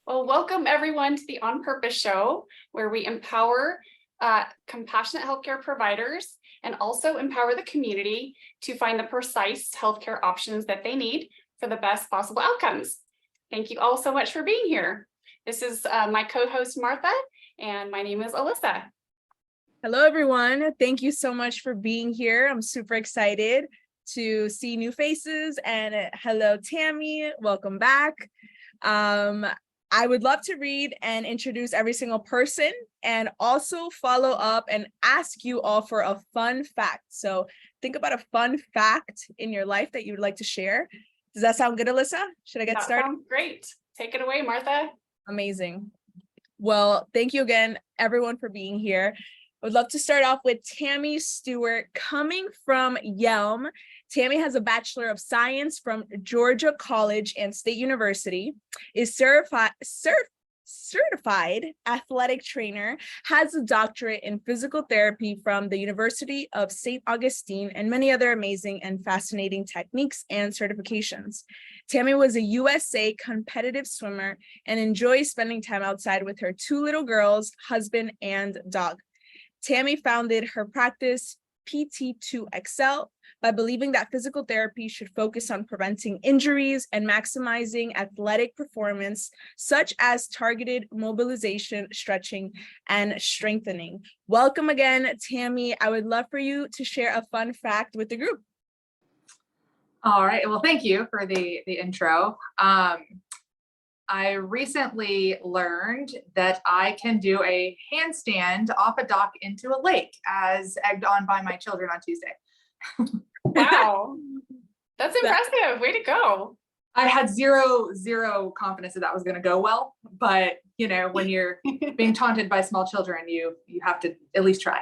Well, welcome everyone to the On Purpose show, where we empower compassionate healthcare providers and also empower the community to find the precise healthcare options that they need for the best possible outcomes. Thank you all so much for being here. This is my co-host Martha, and my name is Alyssa. Hello, everyone. Thank you so much for being here. I'm super excited to see new faces. And hello, Tammy. Welcome back. I would love to read and introduce every single person and also follow up and ask you all for a fun fact. So think about a fun fact in your life that you would like to share. Does that sound good, Alyssa? Should I get started? Sounds great. Take it away, Martha. Amazing. Well, thank you again, everyone, for being here. I would love to start off with Tammi Stewart, coming from Yelm. Tammi has a Bachelor of Science from Georgia College and State University, is certified athletic trainer, has a doctorate in physical therapy from the University of St. Augustine, and many other amazing and fascinating techniques and certifications. Tammi was a USA competitive swimmer and enjoys spending time outside with her 2 little girls, husband, and dog. Tammi founded her practice, PT2XL, by believing that physical therapy should focus on preventing injuries and maximizing athletic performance, such as targeted mobilization, stretching, and strengthening. Welcome again, Tammi. I would love for you to share a fun fact with the group. All right. Well, thank you for the intro. I recently learned that I can do a handstand off a dock into a lake, as egged on by my children on Tuesday. Wow, that's impressive. Way to go. I had zero confidence that was going to go well, but you know, when you're being taunted by small children, you have to at least try.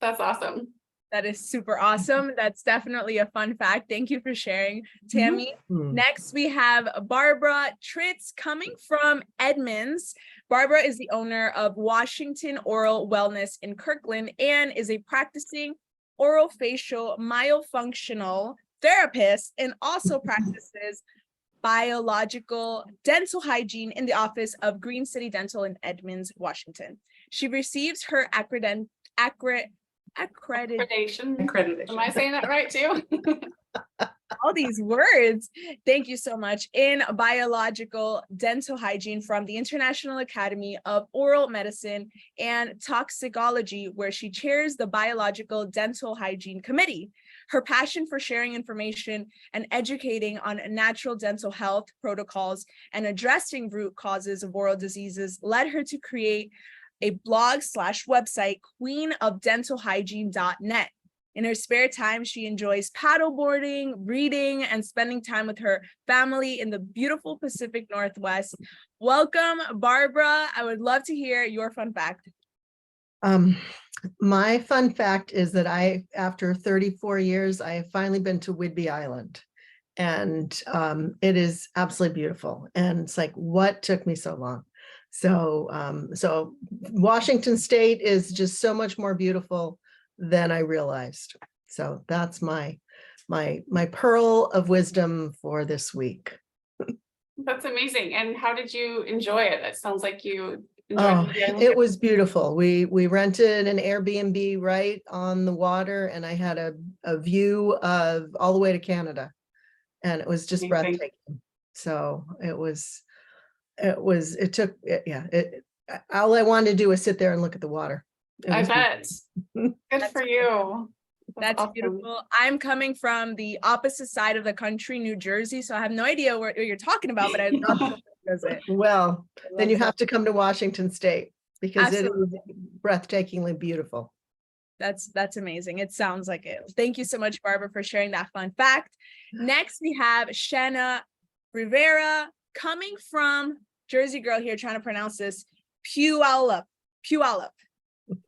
That's awesome. That is super awesome. That's definitely a fun fact. Thank you for sharing, Tammi. Next, we have Barbara Tritz, coming from Edmonds. Barbara is the owner of Washington Oral Wellness in Kirkland and is a practicing orofacial myofunctional therapist, and also practices biological dental hygiene in the office of Green City Dental in Edmonds, Washington. She receives her accreditation. Am I saying that right too? All these words. Thank you so much. In biological dental hygiene from the International Academy of Oral Medicine and Toxicology, where she chairs the Biological Dental Hygiene Committee. Her passion for sharing information and educating on natural dental health protocols and addressing root causes of oral diseases led her to create a blog/website, queenofdentalhygiene.net. In her spare time, she enjoys paddleboarding, reading, and spending time with her family in the beautiful Pacific Northwest. Welcome, Barbara. I would love to hear your fun fact. My fun fact is that after 34 years, I have finally been to Whidbey Island, and it is absolutely beautiful. And it's like, what took me so long? So Washington State is just so much more beautiful than I realized. So that's my pearl of wisdom for this week. That's amazing. And how did you enjoy it? It sounds like you enjoyed it. It was beautiful. We rented an Airbnb right on the water, and I had a view of all the way to Canada, and it was just breathtaking. So all I wanted to do was sit there and look at the water. I bet. Good for you. That's awesome. Beautiful. I'm coming from the opposite side of the country, New Jersey, so I have no idea what you're talking about, but I love to visit. Well, then you have to come to Washington State, because it is breathtakingly beautiful. That's amazing. It sounds like it. Thank you so much, Barbara, for sharing that fun fact. Next, we have Shanna Rivera, coming from Jersey girl here, trying to pronounce this, Puyallup.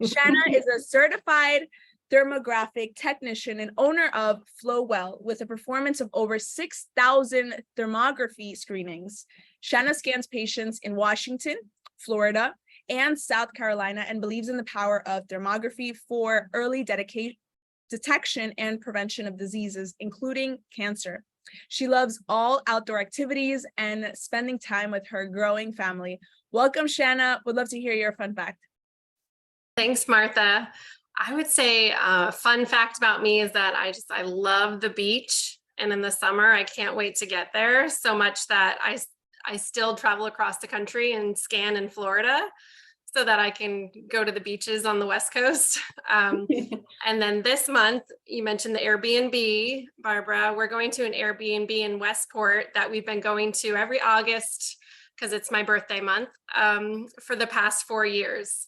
Shanna is a certified thermographic technician and owner of Flowwell, with a performance of over 6,000 thermography screenings. Shanna scans patients in Washington, Florida, and South Carolina, and believes in the power of thermography for early detection and prevention of diseases, including cancer. She loves all outdoor activities and spending time with her growing family. Welcome, Shanna. Would love to hear your fun fact. Thanks, Martha. I would say a fun fact about me is that I love the beach, and in the summer I can't wait to get there so much that I still travel across the country and scan in Florida so that I can go to the beaches on the West Coast. And then this month, you mentioned the Airbnb, Barbara. We're going to an Airbnb in Westport that we've been going to every August because it's my birthday month for the past 4 years.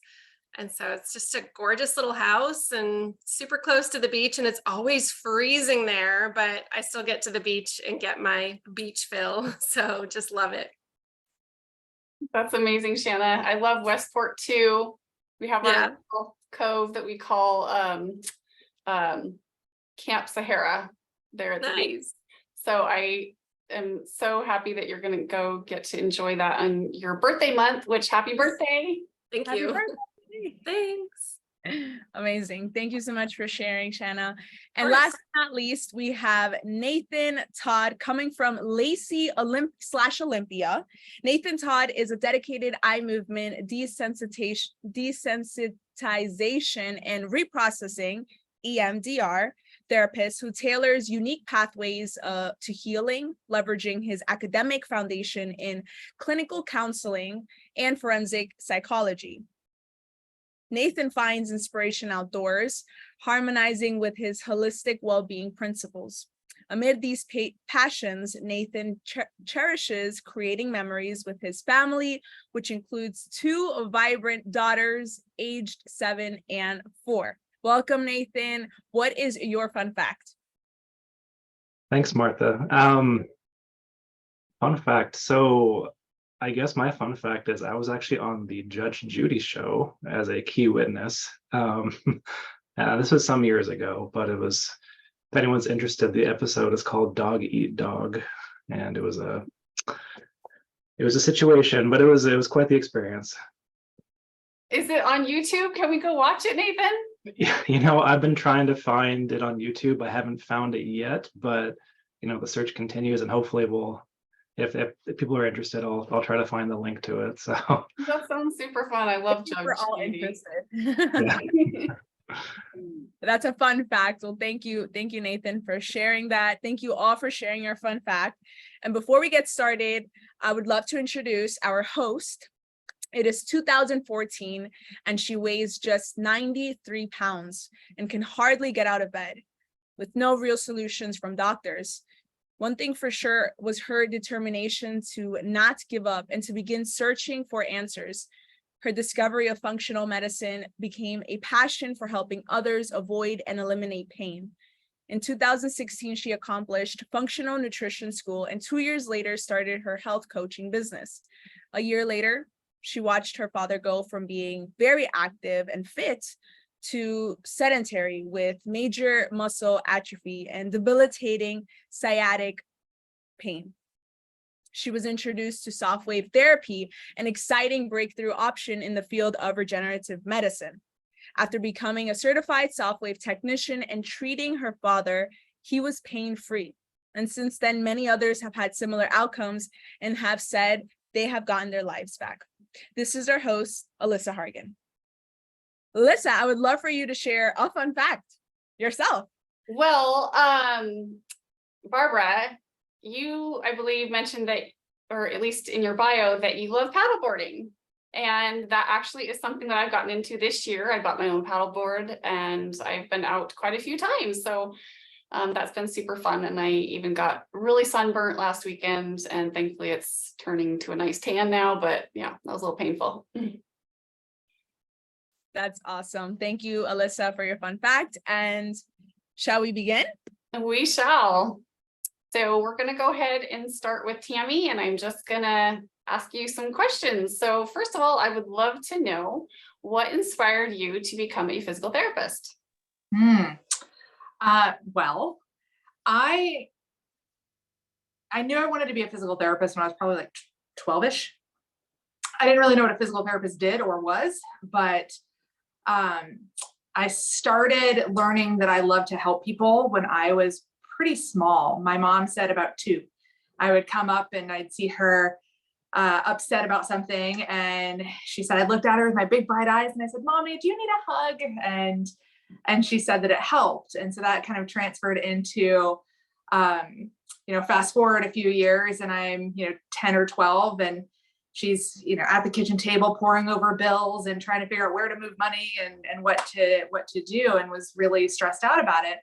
And so it's just a gorgeous little house and super close to the beach, and it's always freezing there, but I still get to the beach and get my beach fill. So just love it. That's amazing, Shanna. I love Westport too. We have Yeah. our little cove that we call Camp Sahara there at the beach. Nice. So I am so happy that you're going to go get to enjoy that on your birthday month, which happy birthday. Thank Happy you. birthday. Thanks. Amazing. Thank you so much for sharing, Shanna. And course. last but not least, we have Nathan Todd coming from Lacey Olympia. Nathan Todd is a dedicated eye movement desensitization and reprocessing EMDR therapist who tailors unique pathways to healing, leveraging his academic foundation in clinical counseling and forensic psychology. Nathan finds inspiration outdoors, harmonizing with his holistic well-being principles. Amid these passions, Nathan cherishes creating memories with his family, which includes 2 vibrant daughters aged 7 and 4. Welcome, Nathan. What is your fun fact? Thanks, Martha. Fun fact. So I guess my fun fact is I was actually on the Judge Judy show as a key witness. This was some years ago, but it was, if anyone's interested, the episode is called Dog Eat Dog. And it was a situation, but it was quite the experience. Is it on YouTube? Can we go watch it, Nathan? Yeah, I've been trying to find it on YouTube. I haven't found it yet, but the search continues, and hopefully if people are interested, I'll try to find the link to it. So That sounds super fun. I love Judge We're all Judy. interested. yeah. That's a fun fact. Well, thank you, Nathan, for sharing that. Thank you all for sharing your fun fact. And before we get started, I would love to introduce our host. It is 2014, and she weighs just 93 pounds and can hardly get out of bed, with no real solutions from doctors. One thing for sure was her determination to not give up and to begin searching for answers. Her discovery of functional medicine became a passion for helping others avoid and eliminate pain. In 2016, she accomplished functional nutrition school, and 2 years later started her health coaching business. A year later, she watched her father go from being very active and fit to sedentary with major muscle atrophy and debilitating sciatic pain. She was introduced to soft wave therapy, an exciting breakthrough option in the field of regenerative medicine. After becoming a certified soft wave technician and treating her father, he was pain-free. And since then, many others have had similar outcomes and have said they have gotten their lives back. This is our host, Alyssa Hargan. Alyssa, I would love for you to share a fun fact yourself. Well, Barbara, you, I believe, mentioned that, or at least in your bio, that you love paddleboarding. And that actually is something that I've gotten into this year. I bought my own paddleboard and I've been out quite a few times. So that's been super fun. And I even got really sunburnt last weekend, and thankfully it's turning to a nice tan now, but yeah, that was a little painful. That's awesome. Thank you, Alyssa, for your fun fact. And shall we begin? We shall. So we're going to go ahead and start with Tammi, and I'm just going to ask you some questions. So first of all, I would love to know what inspired you to become a physical therapist? Well, I knew I wanted to be a physical therapist when I was probably like 12-ish. I didn't really know what a physical therapist did or was, but I started learning that I love to help people when I was pretty small. My mom said about 2. I would come up and I'd see her upset about something. And she said, I looked at her with my big bright eyes and I said, Mommy, do you need a hug? And she said that it helped. And so that kind of transferred into, fast forward a few years and I'm, 10 or 12 and she's, at the kitchen table pouring over bills and trying to figure out where to move money and what to do, and was really stressed out about it.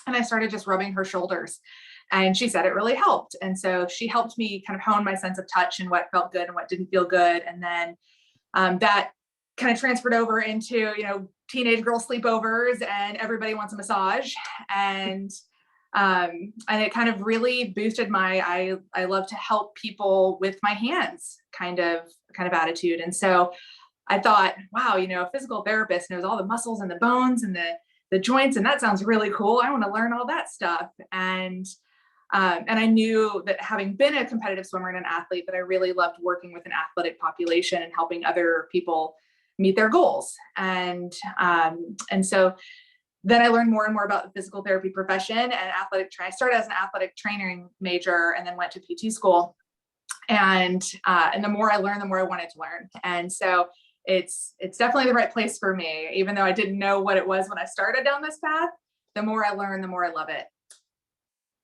And I started just rubbing her shoulders. And she said it really helped. And so she helped me kind of hone my sense of touch and what felt good and what didn't feel good. And then that kind of transferred over into, teenage girl sleepovers and everybody wants a massage. And it kind of really boosted my, I love to help people with my hands kind of attitude. And so I thought, wow, a physical therapist knows all the muscles and the bones and the joints. And that sounds really cool. I want to learn all that stuff. And I knew that having been a competitive swimmer and an athlete, that I really loved working with an athletic population and helping other people meet their goals. And so then I learned more and more about the physical therapy profession and athletic training. I started as an athletic training major and then went to PT school. And the more I learned, the more I wanted to learn. And so it's definitely the right place for me, even though I didn't know what it was when I started down this path. The more I learn, the more I love it.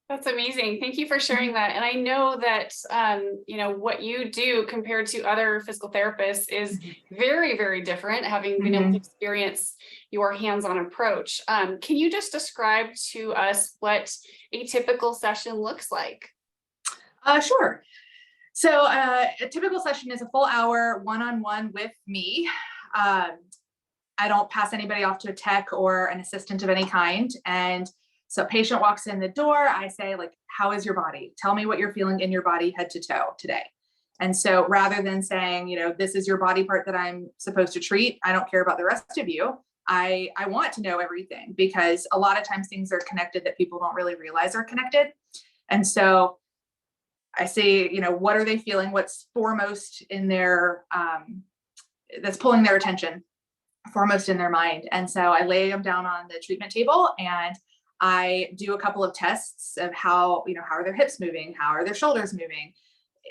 That's amazing. Thank you for sharing that. And I know that, what you do compared to other physical therapists is very, very different, having been able to experience your hands-on approach. Can you just describe to us what a typical session looks like? Sure. So a typical session is a full hour one-on-one with me. I don't pass anybody off to a tech or an assistant of any kind. And so a patient walks in the door, I say, how is your body? Tell me what you're feeling in your body head to toe today. And so rather than saying, this is your body part that I'm supposed to treat, I don't care about the rest of you. I want to know everything, because a lot of times things are connected that people don't really realize are connected. And so I say, what are they feeling? What's foremost in their, that's pulling their attention, foremost in their mind. And so I lay them down on the treatment table and I do a couple of tests of how are their hips moving? How are their shoulders moving?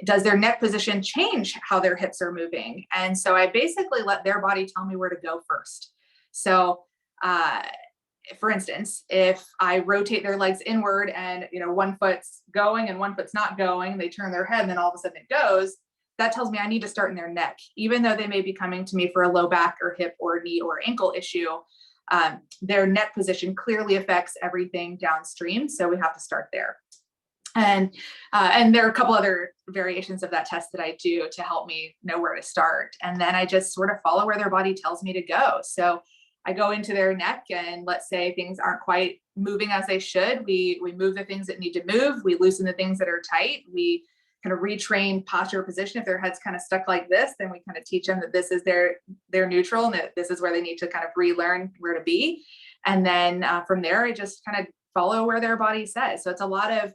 Does their neck position change how their hips are moving? And so I basically let their body tell me where to go first. So, for instance, if I rotate their legs inward and, one foot's going and one foot's not going, they turn their head and then all of a sudden it goes, that tells me I need to start in their neck, even though they may be coming to me for a low back or hip or knee or ankle issue. Their neck position clearly affects everything downstream. So we have to start there. And there are a couple other variations of that test that I do to help me know where to start. And then I just sort of follow where their body tells me to go. So I go into their neck and let's say things aren't quite moving as they should. We move the things that need to move. We loosen the things that are tight. We kind of retrain posture position. If their head's kind of stuck like this, then we kind of teach them that this is their neutral and that this is where they need to kind of relearn where to be. And then from there, I just kind of follow where their body says. So it's a lot of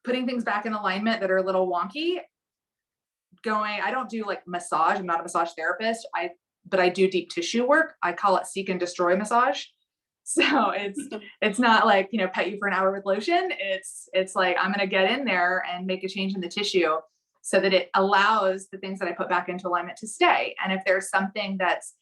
putting things back in alignment that are a little wonky. I don't do massage. I'm not a massage therapist. But I do deep tissue work. I call it seek and destroy massage. So it's not pet you for an hour with lotion. It's like, I'm going to get in there and make a change in the tissue so that it allows the things that I put back into alignment to stay. And if there's something that's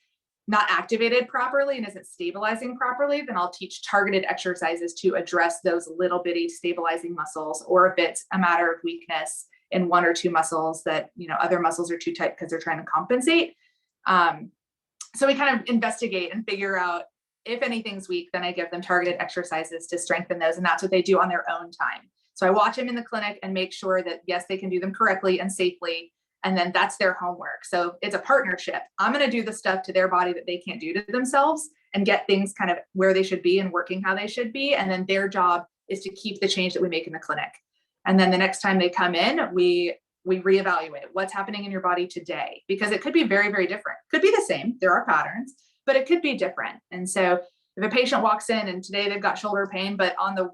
not activated properly and isn't stabilizing properly, then I'll teach targeted exercises to address those little bitty stabilizing muscles. Or if it's a matter of weakness in one or two muscles that, other muscles are too tight because they're trying to compensate. So we kind of investigate and figure out if anything's weak, then I give them targeted exercises to strengthen those. And that's what they do on their own time. So I watch them in the clinic and make sure that, yes, they can do them correctly and safely. And then that's their homework. So it's a partnership. I'm going to do the stuff to their body that they can't do to themselves and get things kind of where they should be and working how they should be. And then their job is to keep the change that we make in the clinic. And then the next time they come in, we reevaluate what's happening in your body today, because it could be very, very different. Could be the same. There are patterns, but it could be different. And so if a patient walks in and today they've got shoulder pain, but on the,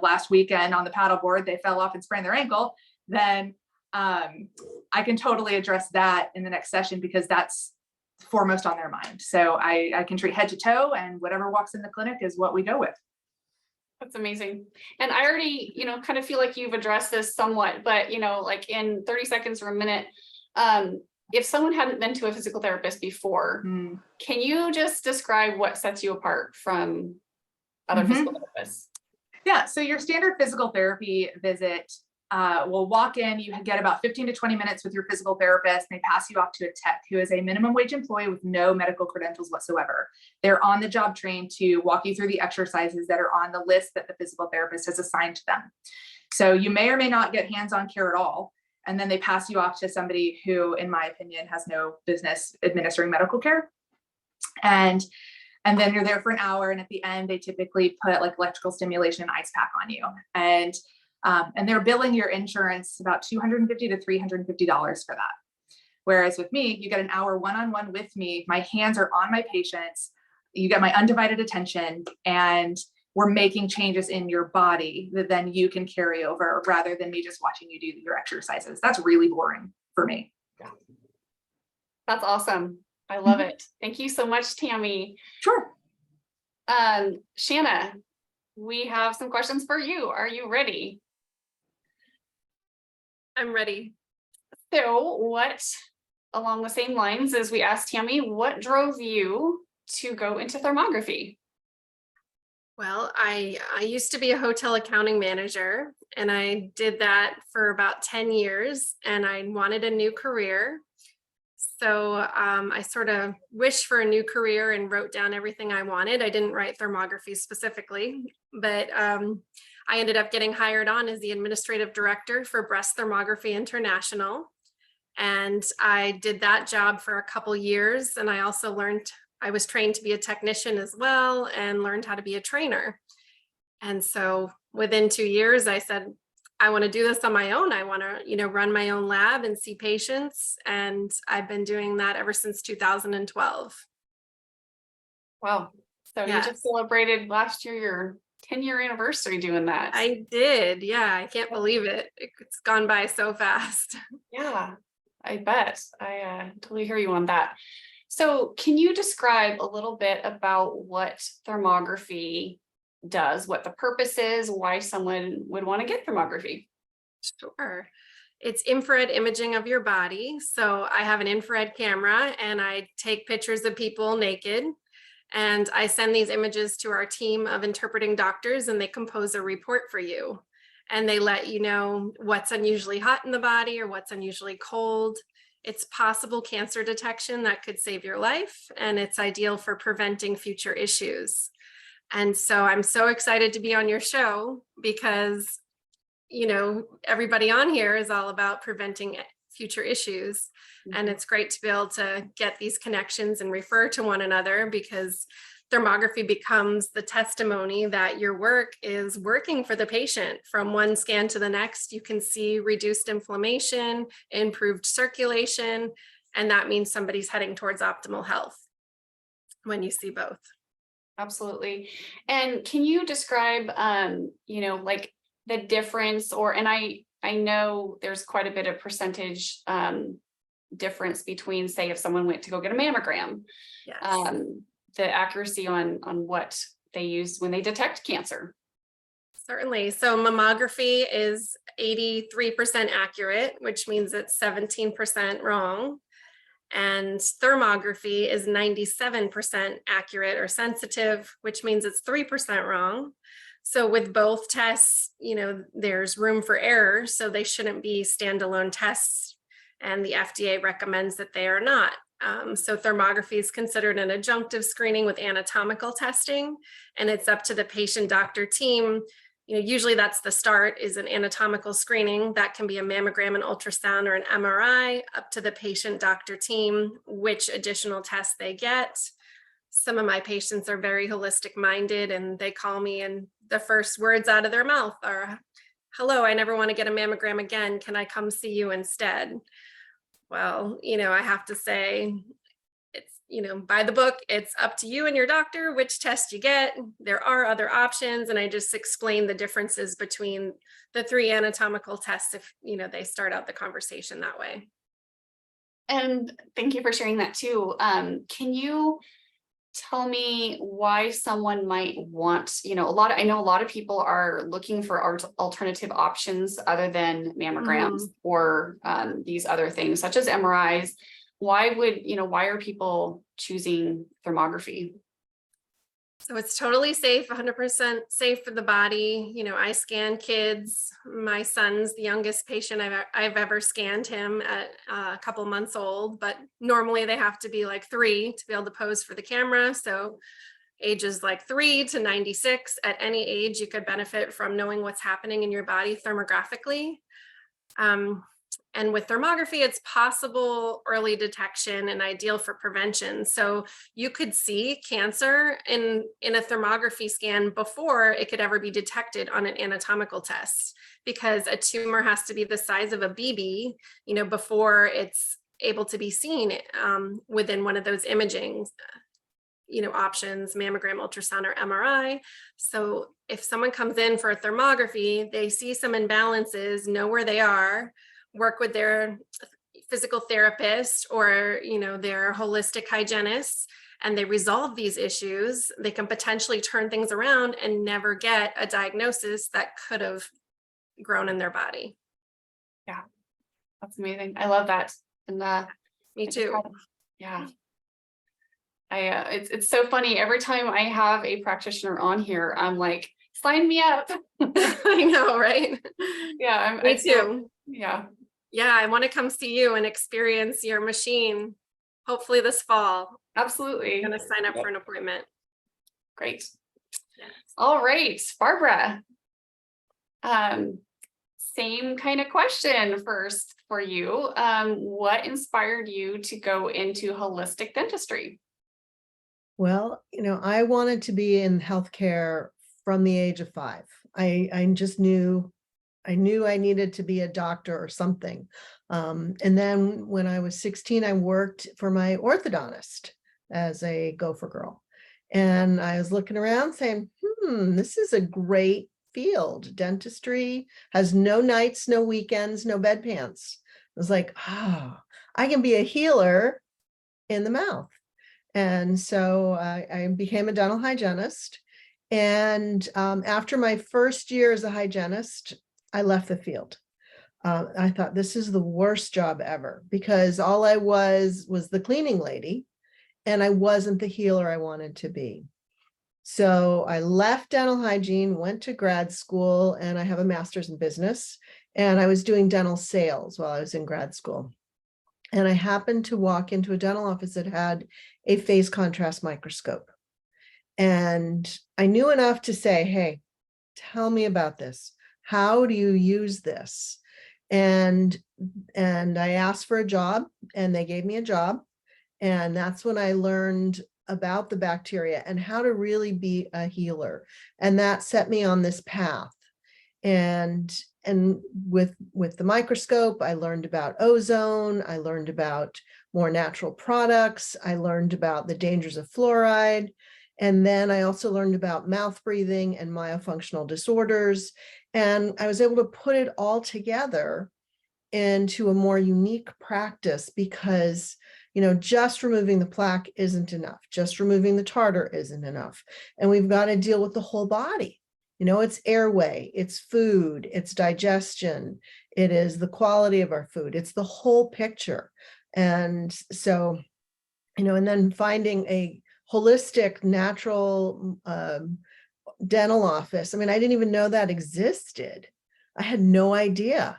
last weekend on the paddleboard, they fell off and sprained their ankle, then I can totally address that in the next session because that's foremost on their mind. So I can treat head to toe, and whatever walks in the clinic is what we go with. That's amazing. And I already, kind of feel like you've addressed this somewhat, but like in 30 seconds or a minute, if someone hadn't been to a physical therapist before, can you just describe what sets you apart from other physical therapists? Yeah, so your standard physical therapy visit will walk in, you get about 15 to 20 minutes with your physical therapist, and they pass you off to a tech who is a minimum wage employee with no medical credentials whatsoever. They're on the job trained to walk you through the exercises that are on the list that the physical therapist has assigned to them. So you may or may not get hands-on care at all. And then they pass you off to somebody who, in my opinion, has no business administering medical care. And then you're there for an hour. And at the end, they typically put like electrical stimulation and ice pack on you. And they're billing your insurance about $250 to $350 for that. Whereas with me, you get an hour one-on-one with me. My hands are on my patients. You get my undivided attention, and we're making changes in your body that then you can carry over rather than me just watching you do your exercises. That's really boring for me. That's awesome. I love it. Thank you so much, Tammi. Sure. Shanna, we have some questions for you. Are you ready? I'm ready. So what, along the same lines as we asked Tammi, what drove you to go into thermography? Well, I used to be a hotel accounting manager, and I did that for about 10 years, and I wanted a new career. So I sort of wished for a new career and wrote down everything I wanted. I didn't write thermography specifically, but I ended up getting hired on as the administrative director for Breast Thermography International. And I did that job for a couple years. And I also I was trained to be a technician as well, and learned how to be a trainer. And so within 2 years, I said, I want to do this on my own. I want to, run my own lab and see patients. And I've been doing that ever since 2012. Wow. So Yes. You just celebrated last year your 10-year anniversary doing that. I did. Yeah. I can't believe it. It's gone by so fast. Yeah, I bet. I totally hear you on that. So can you describe a little bit about what thermography does, what the purpose is, why someone would want to get thermography? Sure. It's infrared imaging of your body. So I have an infrared camera, and I take pictures of people naked, and I send these images to our team of interpreting doctors, and they compose a report for you. And they let you know what's unusually hot in the body or what's unusually cold. It's possible cancer detection that could save your life, and it's ideal for preventing future issues. And so I'm so excited to be on your show because, everybody on here is all about preventing future issues. And it's great to be able to get these connections and refer to one another, because thermography becomes the testimony that your work is working for the patient. From one scan to the next, you can see reduced inflammation, improved circulation, and that means somebody's heading towards optimal health when you see both. Absolutely. And can you describe, like the difference, and I know there's quite a bit of percentage difference between, say, if someone went to go get a mammogram, Yes. The accuracy on what they use when they detect cancer. Certainly. So mammography is 83% accurate, which means it's 17% wrong. And thermography is 97% accurate or sensitive, which means it's 3% wrong. So with both tests, there's room for error. So they shouldn't be standalone tests. And the FDA recommends that they are not. So thermography is considered an adjunctive screening with anatomical testing, and it's up to the patient doctor team. Usually that's the start, is an anatomical screening. That can be a mammogram, an ultrasound, or an MRI, up to the patient doctor team, which additional tests they get. Some of my patients are very holistic minded, and they call me, and the first words out of their mouth are, "Hello, I never want to get a mammogram again. Can I come see you instead?" Well, I have to say, it's, by the book, it's up to you and your doctor which test you get. There are other options, and I just explain the differences between the 3 anatomical tests if, they start out the conversation that way. And thank you for sharing that too. Can you tell me why someone might want, I know a lot of people are looking for alternative options other than mammograms or these other things such as MRIs. Why are people choosing thermography? So it's totally safe, 100% safe for the body. I scan kids. My son's the youngest patient I've ever scanned him at a couple months old, but normally they have to be like 3 to be able to pose for the camera. So ages like 3 to 96, at any age, you could benefit from knowing what's happening in your body thermographically. And with thermography, it's possible early detection and ideal for prevention. So you could see cancer in a thermography scan before it could ever be detected on an anatomical test, because a tumor has to be the size of a BB, before it's able to be seen within one of those imaging options, mammogram, ultrasound, or MRI. So if someone comes in for a thermography, they see some imbalances, know where they are, work with their physical therapist or their holistic hygienist, and they resolve these issues, they can potentially turn things around and never get a diagnosis that could have grown in their body. Yeah, that's amazing. I love that. And Me too. Yeah. It's so funny. Every time I have a practitioner on here, I'm like, sign me up. I know, right? Yeah, Me too. Yeah. Yeah, I want to come see you and experience your machine. Hopefully this fall. Absolutely. I'm going to sign up for an appointment. Great. All right, Barbara. Same kind of question first for you. What inspired you to go into holistic dentistry? Well, I wanted to be in healthcare from the age of 5. I just knew I needed to be a doctor or something. And then when I was 16, I worked for my orthodontist as a gopher girl. And I was looking around saying, this is a great field. Dentistry has no nights, no weekends, no bedpans. I was like, I can be a healer in the mouth. And so I became a dental hygienist. And after my first year as a hygienist, I left the field. I thought this is the worst job ever, because all I was the cleaning lady, and I wasn't the healer I wanted to be. So I left dental hygiene, went to grad school, and I have a master's in business, and I was doing dental sales while I was in grad school. And I happened to walk into a dental office that had a phase contrast microscope. And I knew enough to say, hey, tell me about this. How do you use this? And I asked for a job, and they gave me a job. And that's when I learned about the bacteria and how to really be a healer. And that set me on this path. And with the microscope, I learned about ozone. I learned about more natural products. I learned about the dangers of fluoride. And then I also learned about mouth breathing and myofunctional disorders. And I was able to put it all together into a more unique practice, because, just removing the plaque isn't enough. Just removing the tartar isn't enough. And we've got to deal with the whole body. It's airway, it's food, it's digestion, it is the quality of our food, it's the whole picture. And so, and then finding a holistic, natural dental office. I mean, I didn't even know that existed. I had no idea.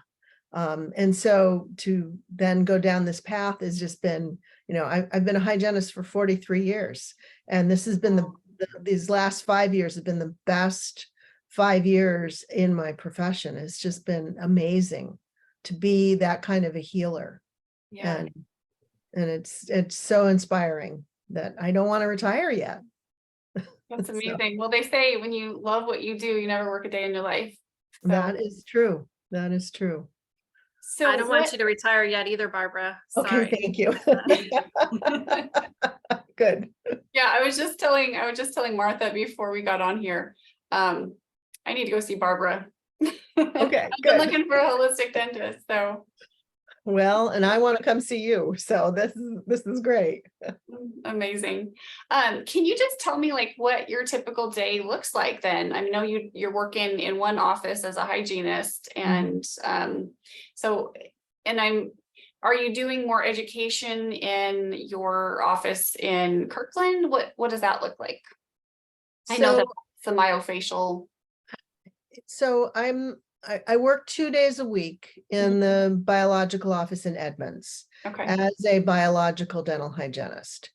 And so to then go down this path has just been, I've been a hygienist for 43 years. And this has been these last 5 years have been the best 5 years in my profession. It's just been amazing to be that kind of a healer. Yeah. And it's so inspiring that I don't want to retire yet. That's amazing. Well, they say when you love what you do, you never work a day in your life. So. That is true. That is true. So I don't want you to retire yet either, Barbara. Okay, Sorry. thank you. Good. Yeah, I was just telling Martha before we got on here. I need to go see Barbara. Okay, I've good. been looking for a holistic dentist. So Well, and I want to come see you. So this is great. Amazing. Can you just tell me like what your typical day looks like then? I know you're working in one office as a hygienist and so, and are you doing more education in your office in Kirkland? What does that look like? I know that it's a myofacial. So I work 2 days a week in the biological office in Edmonds Okay. as a biological dental hygienist.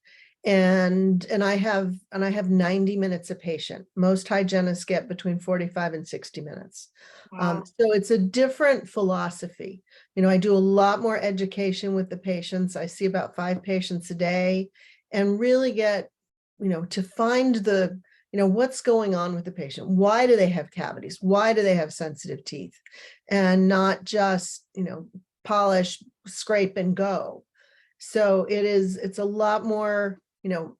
And I have 90 minutes a patient. Most hygienists get between 45 and 60 minutes. Wow. So it's a different philosophy. You know, I do a lot more education with the patients. I see about 5 patients a day and really get, you know, to find the, you know, what's going on with the patient. Why do they have cavities? Why do they have sensitive teeth? And not just, you know, polish, scrape and go. So it's a lot more, you know,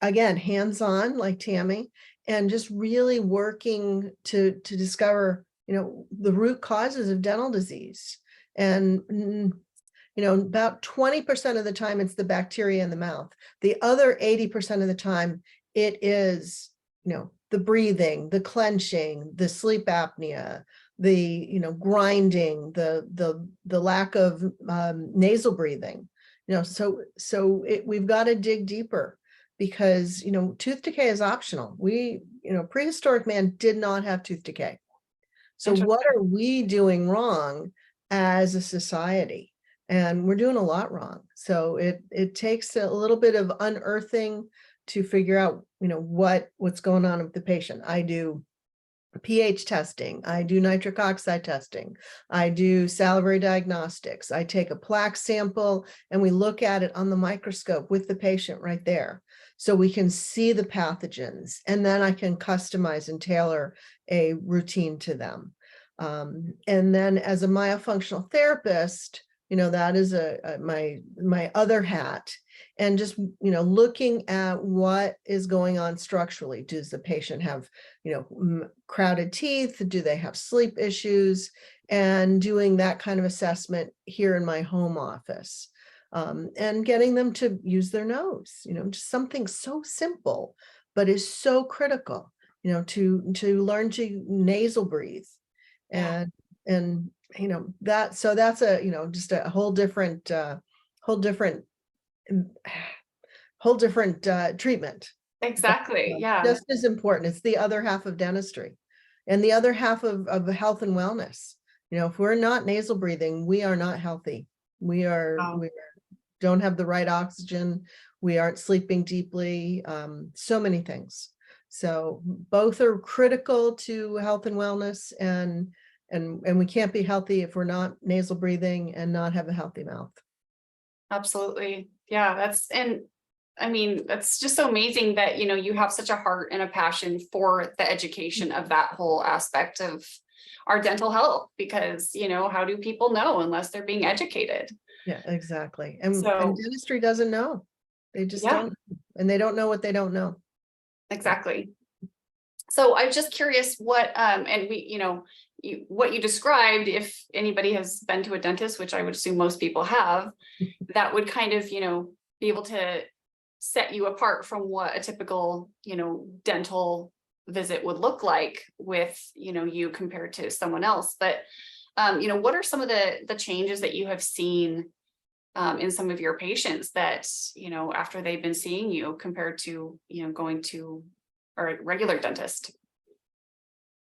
again, hands-on like Tammi, and just really working to discover, you know, the root causes of dental disease. And you know, about 20% of the time it's the bacteria in the mouth. The other 80% of the time it is, you know, the breathing, the clenching, the sleep apnea, the, you know, grinding, the lack of nasal breathing. You know, so we've got to dig deeper because, you know, tooth decay is optional. You know, prehistoric man did not have tooth decay. So what are we doing wrong as a society? And we're doing a lot wrong. So it takes a little bit of unearthing to figure out, you know, what's going on with the patient. I do pH testing, I do nitric oxide testing, I do salivary diagnostics, I take a plaque sample and we look at it on the microscope with the patient right there. So we can see the pathogens and then I can customize and tailor a routine to them. And then as a myofunctional therapist, you know, that is my other hat. And just, you know, looking at what is going on structurally. Does the patient have, you know, crowded teeth? Do they have sleep issues? And doing that kind of assessment here in my home office. And getting them to use their nose, you know, just something so simple, but is so critical, you know, to learn to nasal breathe. And you know, that's a, you know, just a whole different treatment. Exactly. But, Yeah. just as important. It's the other half of dentistry and the other half of health and wellness. You know, if we're not nasal breathing, we are not healthy. We don't have the right oxygen. We aren't sleeping deeply. So many things. So both are critical to health and wellness, and we can't be healthy if we're not nasal breathing and not have a healthy mouth. Absolutely. Yeah, and I mean, that's just so amazing that, you know, you have such a heart and a passion for the education of that whole aspect of our dental health, because, you know, how do people know unless they're being educated? Yeah, exactly. And So, dentistry doesn't know. They just yeah. don't, and they don't know what they don't know. Exactly. So I'm just curious what, and we, you know, what you described, if anybody has been to a dentist, which I would assume most people have, that would kind of, you know, be able to set you apart from what a typical, you know, dental visit would look like with, you know, you compared to someone else. But, you know, what are some of the changes that you have seen in some of your patients that, you know, after they've been seeing you compared to, you know, going to a regular dentist?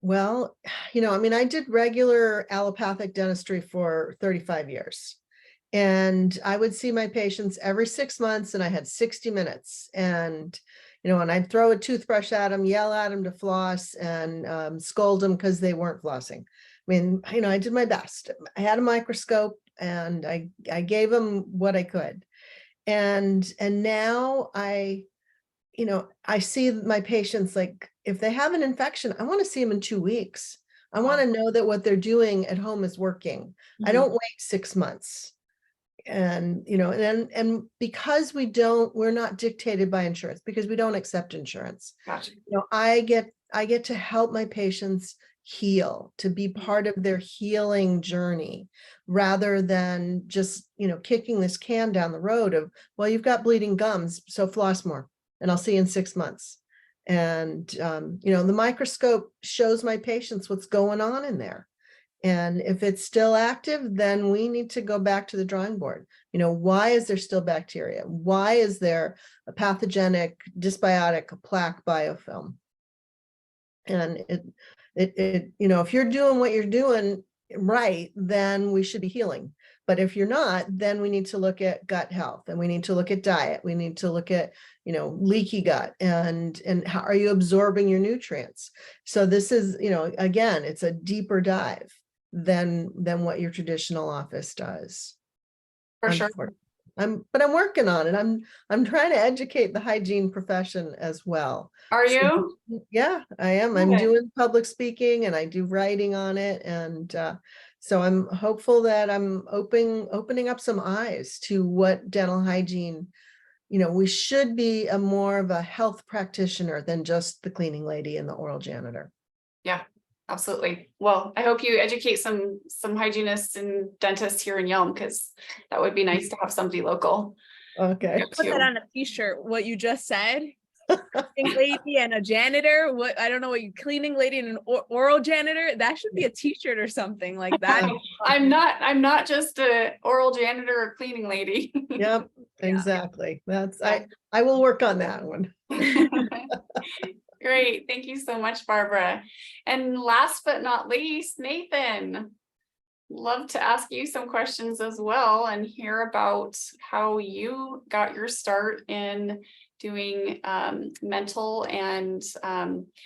Well, you know, I mean, I did regular allopathic dentistry for 35 years. And I would see my patients every 6 months and I had 60 minutes. And, you know, and I'd throw a toothbrush at them, yell at them to floss, and scold them because they weren't flossing. I mean, you know, I did my best. I had a microscope and I gave them what I could. And now you know, I see my patients, like, if they have an infection, I want to see them in 2 weeks. I want to know that what they're doing at home is working. I don't wait 6 months. And, you know, and because we're not dictated by insurance, because we don't accept insurance. Gotcha. You know, I get to help my patients heal, to be part of their healing journey, rather than just, kicking this can down the road of, well, you've got bleeding gums, so floss more, and I'll see you in 6 months. And, the microscope shows my patients what's going on in there. And if it's still active, then we need to go back to the drawing board. Why is there still bacteria? Why is there a pathogenic dysbiotic plaque biofilm? And if you're doing what you're doing right, then we should be healing. But if you're not, then we need to look at gut health, and we need to look at diet. We need to look at, leaky gut, and how are you absorbing your nutrients? So this is, again, it's a deeper dive than what your traditional office does. For sure. But I'm working on it. I'm trying to educate the hygiene profession as well. Are you? Yeah, I am. I'm doing public speaking, and I do writing on it. And so I'm hopeful that I'm opening up some eyes to what dental hygiene, we should be more of a health practitioner than just the cleaning lady and the oral janitor. Yeah, absolutely. Well, I hope you educate some hygienists and dentists here in Yelm, because that would be nice to have somebody local. Okay. Put that on a t-shirt, what you just said. Cleaning lady and a janitor. What, I don't know what you, cleaning lady and an oral janitor. That should be a t-shirt or something like that. I'm not just a oral janitor or cleaning lady. Yep, exactly. I will work on that one. Great. Thank you so much, Barbara. And last but not least, Nathan. Love to ask you some questions as well and hear about how you got your start in doing mental and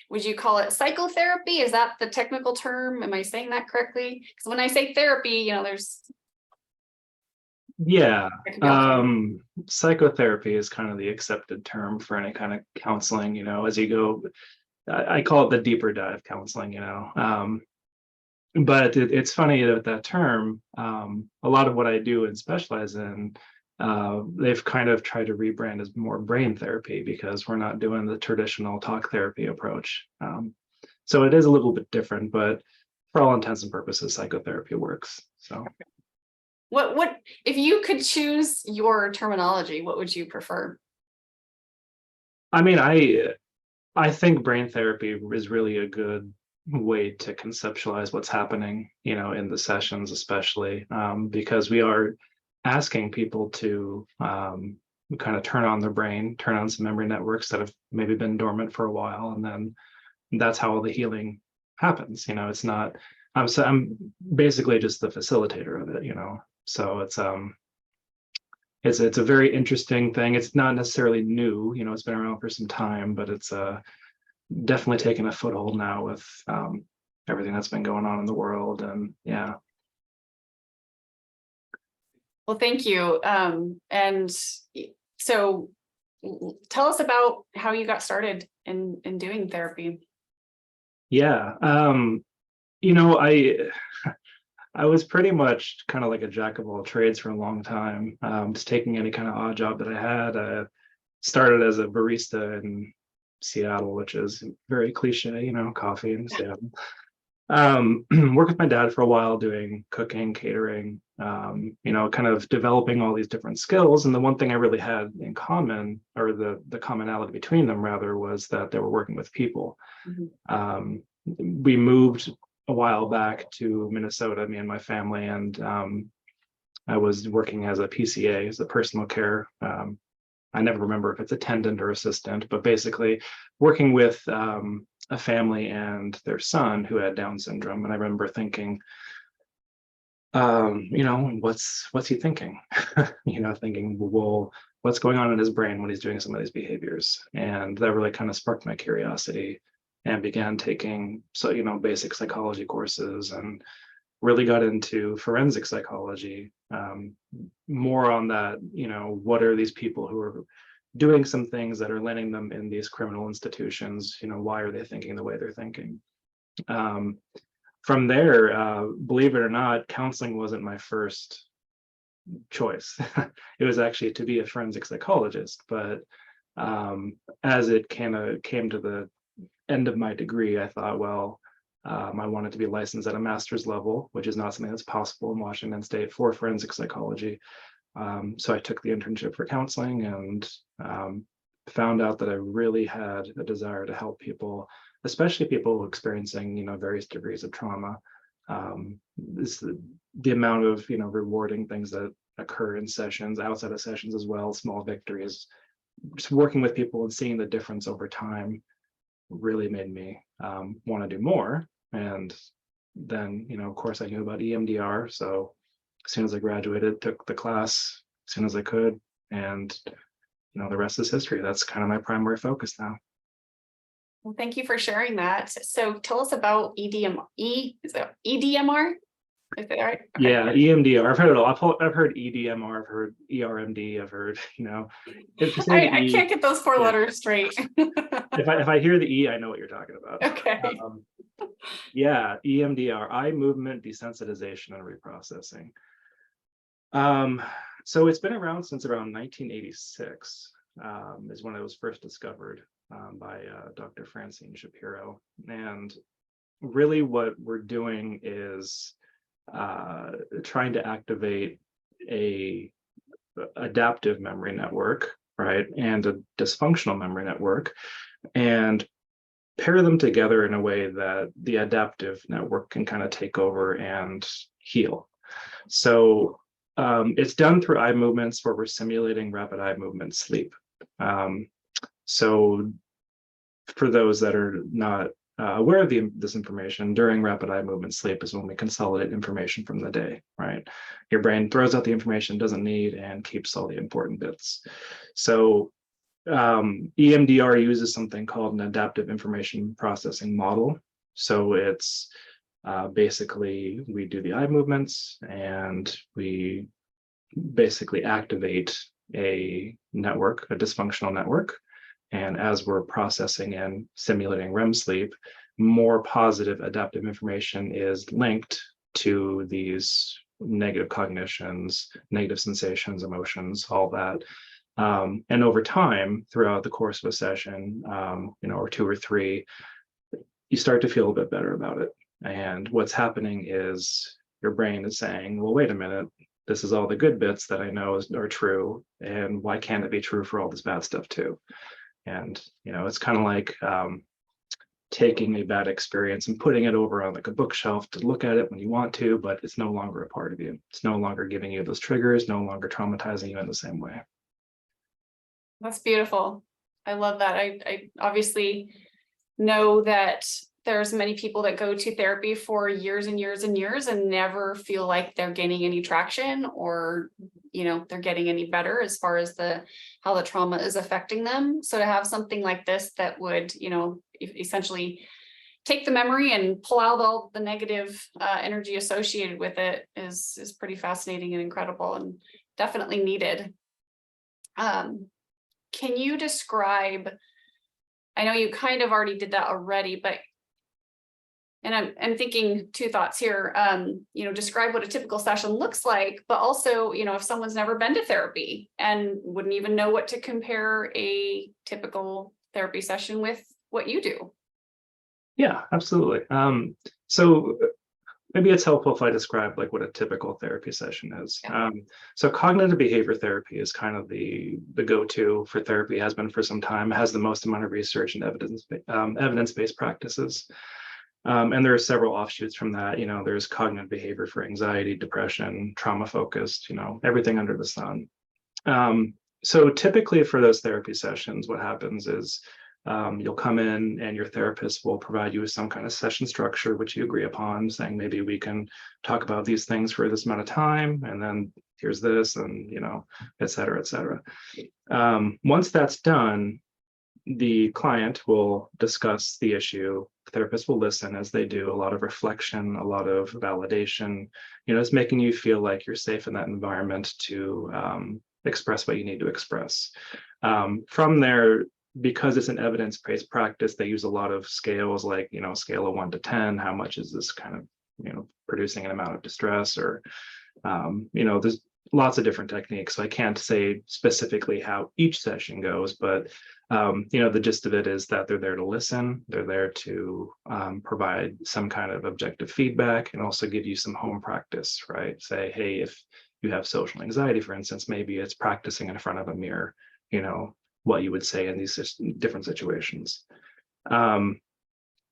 would you call it psychotherapy? Is that the technical term? Am I saying that correctly? Because when I say therapy, there's psychotherapy is kind of the accepted term for any kind of counseling, as you go. I call it the deeper dive counseling, but it's funny that term, a lot of what I do and specialize in, they've kind of tried to rebrand as more brain therapy, because we're not doing the traditional talk therapy approach. So it is a little bit different, but for all intents and purposes, psychotherapy works. So what if you could choose your terminology, what would you prefer? I mean, I think brain therapy is really a good way to conceptualize what's happening, in the sessions, especially because we are asking people to kind of turn on their brain, turn on some memory networks that have maybe been dormant for a while, and then that's how all the healing happens. It's not. I'm basically just the facilitator of it. So it's a very interesting thing. It's not necessarily new. It's been around for some time, but it's definitely taken a foothold now with everything that's been going on in the world. And yeah. Well, thank you. And so tell us about how you got started in doing therapy. Yeah. I was pretty much kind of like a jack of all trades for a long time, just taking any kind of odd job that I had. I started as a barista in Seattle, which is very cliche, coffee in Seattle. Worked with my dad for a while doing cooking, catering, kind of developing all these different skills. And the one thing I really had in common, or the commonality between them rather, was that they were working with people. Mm-hmm. We moved a while back to Minnesota, me and my family, and I was working as a PCA, as a personal care. I never remember if it's attendant or assistant, but basically working with a family and their son who had Down syndrome. And I remember thinking, what's he thinking? Thinking, well, what's going on in his brain when he's doing some of these behaviors? And that really kind of sparked my curiosity, and began taking basic psychology courses, and really got into forensic psychology, more on that, what are these people who are doing some things that are landing them in these criminal institutions, why are they thinking the way they're thinking? From there, believe it or not, counseling wasn't my first choice. It was actually to be a forensic psychologist, but as it kind of came to the end of my degree, I thought, well, I wanted to be licensed at a master's level, which is not something that's possible in Washington State for forensic psychology. So I took the internship for counseling and found out that I really had a desire to help people, especially people experiencing, various degrees of trauma. The amount of, rewarding things that occur in sessions, outside of sessions as well, small victories, just working with people and seeing the difference over time really made me want to do more. And then, of course, I knew about EMDR. So as soon as I graduated, took the class as soon as I could. And, the rest is history. That's kind of my primary focus now. Well, thank you for sharing that. So tell us about EDMR. Is it EDMR? Is that right? Okay. Yeah, EMDR. I've heard it all. I've heard EDMR. I've heard ERMD. I've heard, if you say the I E, can't get those four yeah. letters straight. if I hear the E, I know what you're talking about. Okay. Yeah, EMDR, eye movement desensitization and reprocessing. So it's been around since around 1986, is when it was first discovered by Dr. Francine Shapiro. And really what we're doing is trying to activate a adaptive memory network, right, and a dysfunctional memory network, and pair them together in a way that the adaptive network can kind of take over and heal. So it's done through eye movements where we're simulating rapid eye movement sleep. So for those that are not aware of this information, during rapid eye movement sleep is when we consolidate information from the day, right? Your brain throws out the information it doesn't need and keeps all the important bits. So EMDR uses something called an adaptive information processing model. So it's basically we do the eye movements and we basically activate a network, a dysfunctional network. And as we're processing and simulating REM sleep, more positive adaptive information is linked to these negative cognitions, negative sensations, emotions, all that. And over time, throughout the course of a session, or two or three, you start to feel a bit better about it. And what's happening is your brain is saying, well, wait a minute, this is all the good bits that I know are true. And why can't it be true for all this bad stuff too? And, it's kind of like taking a bad experience and putting it over on like a bookshelf to look at it when you want to, but it's no longer a part of you. It's no longer giving you those triggers, no longer traumatizing you in the same way. That's beautiful. I love that. I obviously know that there's many people that go to therapy for years and years and years and never feel like they're gaining any traction or, they're getting any better as far as how the trauma is affecting them. So to have something like this that would, essentially take the memory and pull out all the negative energy associated with it is pretty fascinating and incredible and definitely needed. Can you describe, I know you kind of already did that already, but, and I'm thinking two thoughts here, describe what a typical session looks like, but also, if someone's never been to therapy and wouldn't even know what to compare a typical therapy session with what you do. Yeah, absolutely. So maybe it's helpful if I describe like what a typical therapy session is. Yeah. So cognitive behavior therapy is kind of the go-to for therapy, has been for some time. It has the most amount of research and evidence-based practices. And there are several offshoots from that. There's cognitive behavior for anxiety, depression, trauma-focused, everything under the sun. So typically for those therapy sessions, what happens is you'll come in and your therapist will provide you with some kind of session structure, which you agree upon, saying maybe we can talk about these things for this amount of time, and then here's this, and et cetera, et cetera. Once that's done, the client will discuss the issue. The therapist will listen as they do a lot of reflection, a lot of validation. It's making you feel like you're safe in that environment to express what you need to express. From there, because it's an evidence-based practice, they use a lot of scales like, scale of 1 to 10, how much is this kind of, producing an amount of distress, or, there's lots of different techniques. So I can't say specifically how each session goes, but the gist of it is that they're there to listen. They're there to provide some kind of objective feedback and also give you some home practice, right? Say, hey, if you have social anxiety, for instance, maybe it's practicing in front of a mirror, what you would say in these different situations.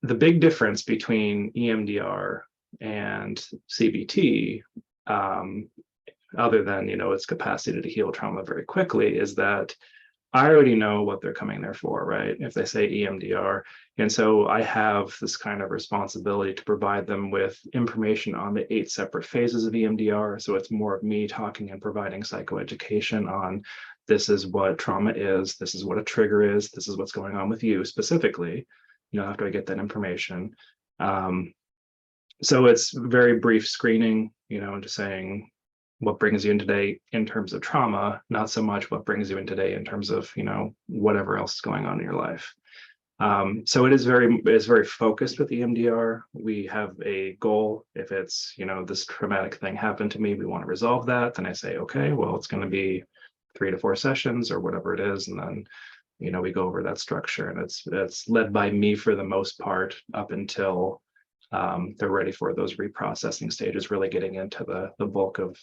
The big difference between EMDR and CBT, other than its capacity to heal trauma very quickly, is that I already know what they're coming there for, right? If they say EMDR, and so I have this kind of responsibility to provide them with information on the 8 separate phases of EMDR. So it's more of me talking and providing psychoeducation on this is what trauma is, this is what a trigger is, this is what's going on with you specifically. After I get that information. So it's very brief screening, just saying what brings you in today in terms of trauma, not so much what brings you in today in terms of, whatever else is going on in your life. So it's very focused with EMDR. We have a goal. If it's, this traumatic thing happened to me, we want to resolve that. Then I say, okay, well, it's going to be 3 to 4 sessions or whatever it is. And then we go over that structure, and it's led by me for the most part up until they're ready for those reprocessing stages, really getting into the bulk of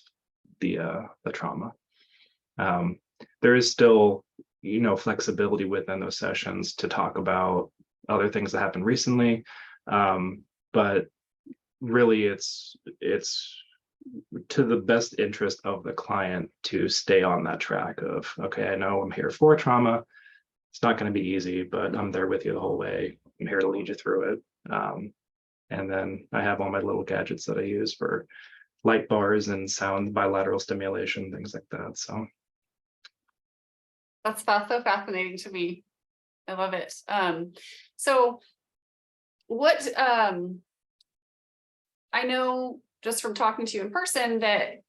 the trauma. There is still, flexibility within those sessions to talk about other things that happened recently, but really it's to the best interest of the client to stay on that track of, okay, I know I'm here for trauma. It's not going to be easy, but I'm there with you the whole way. I'm here to lead you through it. And then I have all my little gadgets that I use for light bars and sound bilateral stimulation, things like that. So That's so fascinating to me. I love it. So what I know just from talking to you in person that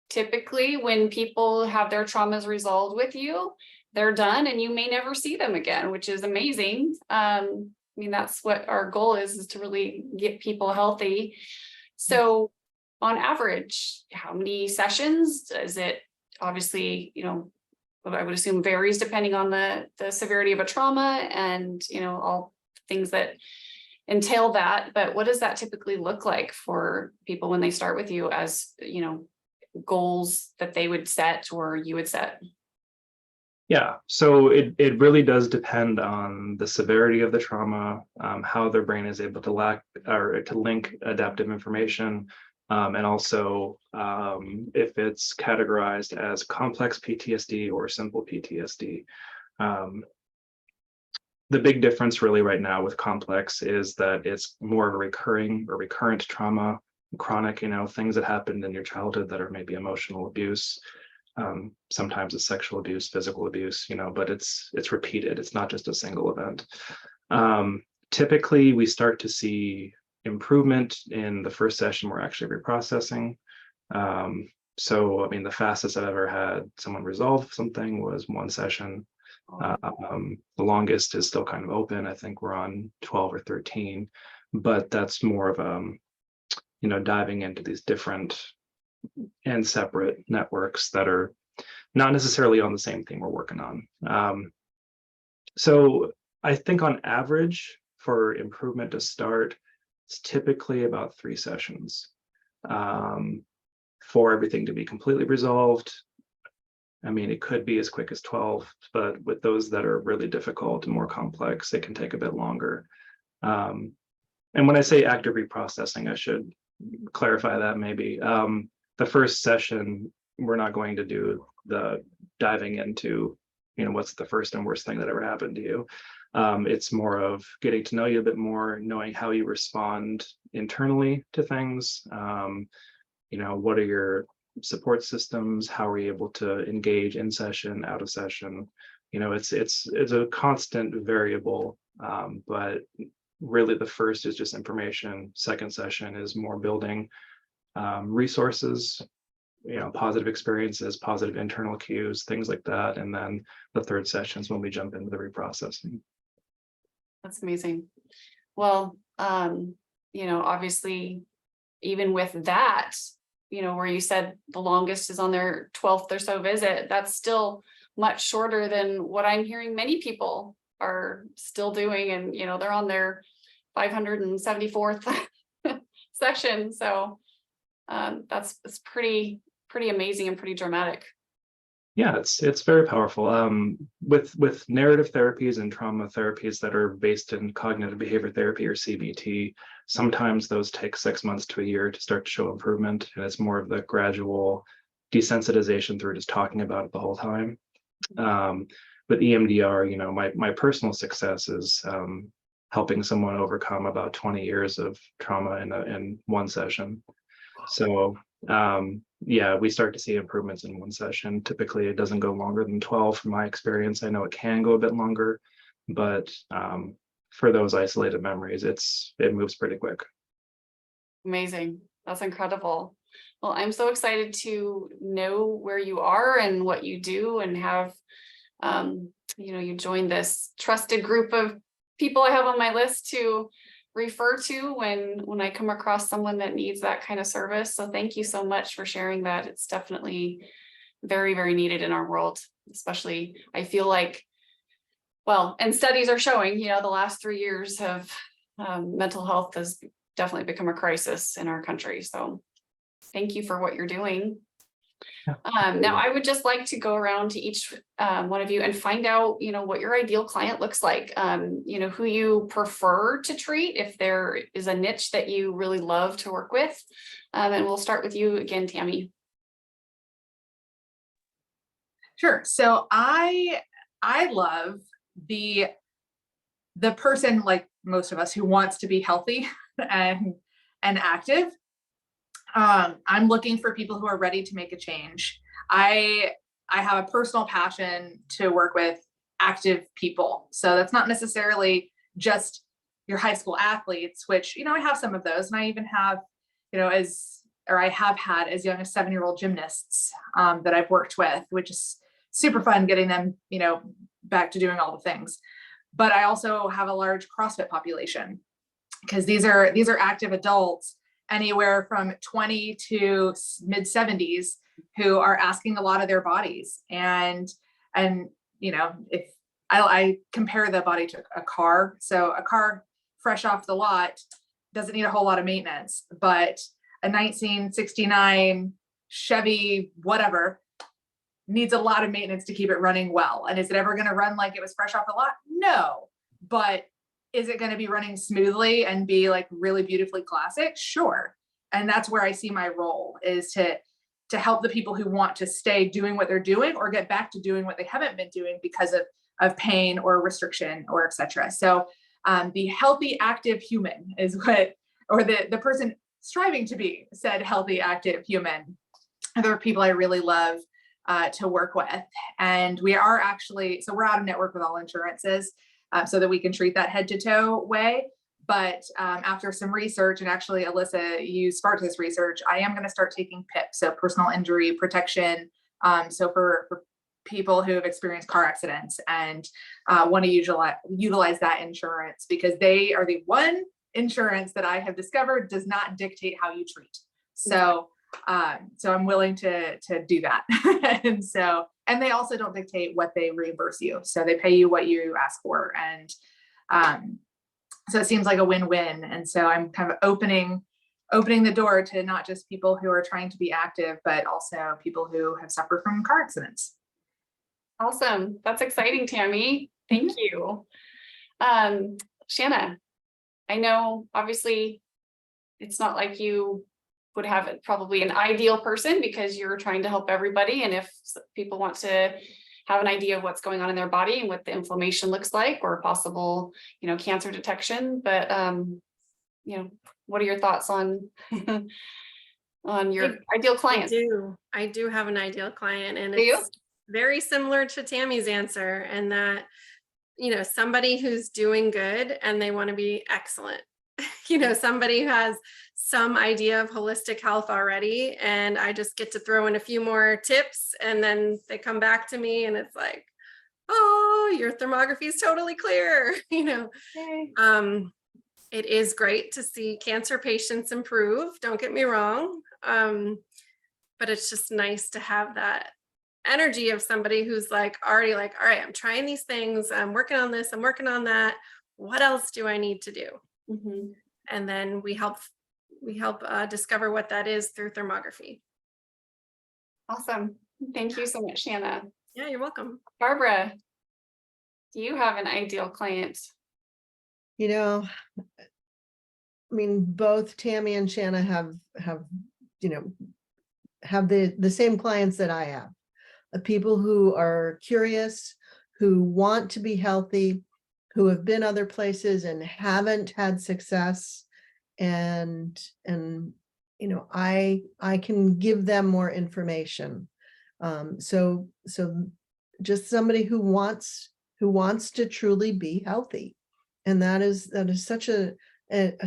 typically when people have their traumas resolved with you, they're done and you may never see them again, which is amazing. That's what our goal is to really get people healthy. So on average, how many sessions is it? Obviously, I would assume varies depending on the severity of a trauma and, all things that entail that. But what does that typically look like for people when they start with you as, goals that they would set or you would set? Yeah, so it really does depend on the severity of the trauma, how their brain is able to link adaptive information, and also if it's categorized as complex PTSD or simple PTSD. The big difference really right now with complex is that it's more of a recurrent trauma, chronic, things that happened in your childhood that are maybe emotional abuse. Sometimes it's sexual abuse, physical abuse, but it's repeated. It's not just a single event. Typically, we start to see improvement in the first session. We're actually reprocessing. So, the fastest I've ever had someone resolve something was 1 session. The longest is still kind of open. I think we're on 12 or 13, but that's more of diving into these different and separate networks that are not necessarily on the same thing we're working on. So I think on average for improvement to start, it's typically about 3 sessions for everything to be completely resolved. It could be as quick as 12, but with those that are really difficult and more complex, it can take a bit longer. And when I say active reprocessing, I should clarify that maybe. The first session, we're not going to do the diving into, what's the first and worst thing that ever happened to you. It's more of getting to know you a bit more, knowing how you respond internally to things. What are your support systems? How are you able to engage in session, out of session? It's a constant variable, but really the first is just information. Second session is more building resources, positive experiences, positive internal cues, things like that. And then the third session is when we jump into the reprocessing. That's amazing. Well, obviously, even with that, where you said the longest is on their 12th or so visit, that's still much shorter than what I'm hearing many people are still doing. And, they're on their 574th session. So it's pretty amazing and pretty dramatic. Yeah, it's very powerful. With narrative therapies and trauma therapies that are based in cognitive behavior therapy or CBT, sometimes those take 6 months to a year to start to show improvement, and it's more of the gradual desensitization through just talking about it the whole time. With EMDR, my personal success is helping someone overcome about 20 years of trauma in one session. So yeah, we start to see improvements in one session. Typically, it doesn't go longer than 12 from my experience. I know it can go a bit longer, but for those isolated memories, it moves pretty quick. Amazing. That's incredible. Well, I'm so excited to know where you are and what you do, and have, you join this trusted group of people I have on my list to refer to when I come across someone that needs that kind of service. So thank you so much for sharing that. It's definitely very, very needed in our world, especially I feel like, well, and studies are showing, the last 3 years have mental health has definitely become a crisis in our country. So thank you for what you're doing. Now I would just like to go around to each one of you and find out, what your ideal client looks like, who you prefer to treat, if there is a niche that you really love to work with. And we'll start with you again, Tammi. Sure. So I love the person, like most of us, who wants to be healthy and active. I'm looking for people who are ready to make a change. I have a personal passion to work with active people. So that's not necessarily just your high school athletes, which, I have some of those. And I even have, I have had as young as 7-year-old gymnasts that I've worked with, which is super fun getting them, back to doing all the things. But I also have a large CrossFit population, because these are active adults anywhere from 20 to mid 70s who are asking a lot of their bodies. And if I compare the body to a car, so a car fresh off the lot doesn't need a whole lot of maintenance, but a 1969 Chevy, whatever, needs a lot of maintenance to keep it running well. And is it ever going to run like it was fresh off the lot? No, but is it going to be running smoothly and be like really beautifully classic? Sure. And that's where I see my role, is to help the people who want to stay doing what they're doing or get back to doing what they haven't been doing because of pain or restriction or etc. So the healthy, active human is what, or the person striving to be said healthy, active human. There are people I really love to work with. And we are actually, so we're out of network with all insurances, so that we can treat that head to toe way. But after some research, and actually Alyssa, you sparked this research, I am going to start taking PIP, so personal injury protection. So for people who have experienced car accidents and want to utilize that insurance, because they are the one insurance that I have discovered does not dictate how you treat. So I'm willing to do that. And they also don't dictate what they reimburse you. So they pay you what you ask for. And so it seems like a win-win. And so I'm kind of opening the door to not just people who are trying to be active, but also people who have suffered from car accidents. Awesome. That's exciting, Tammi. Thank you. Shanna, I know obviously it's not like you would have probably an ideal person, because you're trying to help everybody. And if people want to have an idea of what's going on in their body and what the inflammation looks like, or possible, cancer detection, but, what are your thoughts on, on your ideal client? I do have an ideal client, and it's very similar to Tammy's answer, and that, somebody who's doing good and they want to be excellent. Somebody who has some idea of holistic health already, and I just get to throw in a few more tips, and then they come back to me and it's like, oh, your thermography is totally clear. It is great to see cancer patients improve, don't get me wrong. but it's just nice to have that energy of somebody who's like already like, all right, I'm trying these things, I'm working on this, I'm working on that. What else do I need to do? Mhm. And then we help discover what that is through thermography. Awesome. Thank you so much, Shanna. Yeah, you're welcome. Barbara, do you have an ideal client? You know, I mean, both Tammi and Shanna have, you know, have the same clients that I have. People who are curious, who want to be healthy, who have been other places and haven't had success. And you know, I can give them more information. So just somebody who wants to truly be healthy. And that is such a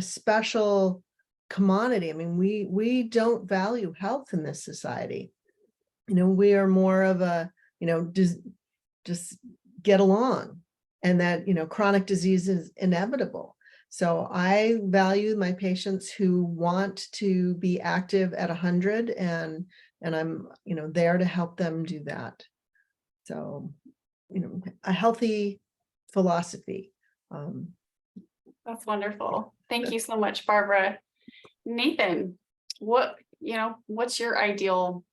special commodity. I mean, we don't value health in this society. You know, we are more of a, you know, just get along, and that, you know, chronic disease is inevitable. So I value my patients who want to be active at 100, and I'm, you know, there to help them do that. So, you know, a healthy philosophy. That's wonderful. Thank you so much, Barbara. Nathan, what's your ideal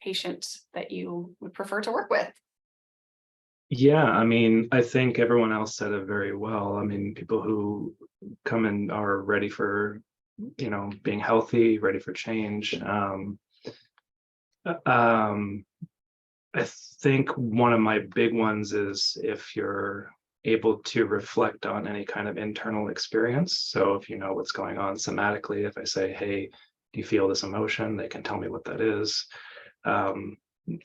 patient that you would prefer to work with? Yeah, I mean, I think everyone else said it very well. I mean, people who come and are ready for, you know, being healthy, ready for change. I think one of my big ones is if you're able to reflect on any kind of internal experience. So if you know what's going on somatically, if I say, hey, do you feel this emotion? They can tell me what that is.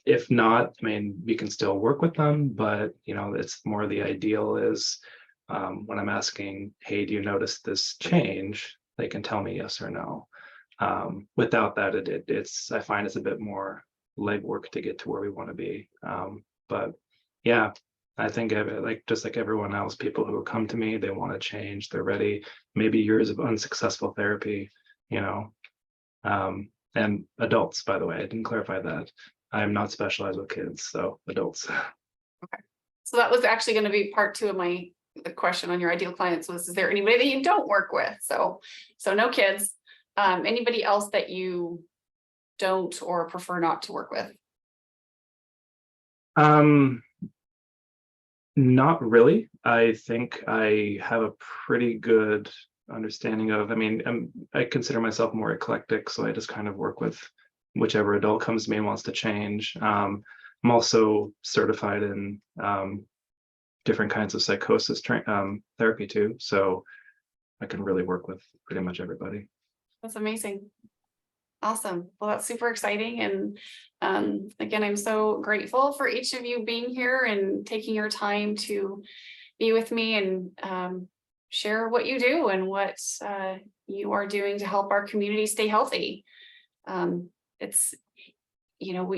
If not, I mean, we can still work with them, but you know, it's more the ideal is when I'm asking, hey, do you notice this change? They can tell me yes or no. Without that, it's I find it's a bit more legwork to get to where we want to be. But yeah, I think like just like everyone else, people who come to me, they want to change, they're ready. Maybe years of unsuccessful therapy, you know. And adults, by the way, I didn't clarify that. I am not specialized with kids, so adults. So that was actually going to be part 2 of the question on your ideal clients was, is there anybody that you don't work with? So no kids. Anybody else that you don't or prefer not to work with? Not really. I think I have a pretty good understanding of, I mean, I consider myself more eclectic, so I just kind of work with whichever adult comes to me and wants to change. I'm also certified in different kinds of psychosis therapy too, so I can really work with pretty much everybody. That's amazing. Awesome. Well, that's super exciting. And again, I'm so grateful for each of you being here and taking your time to be with me and share what you do and what you are doing to help our community stay healthy. It's, you know,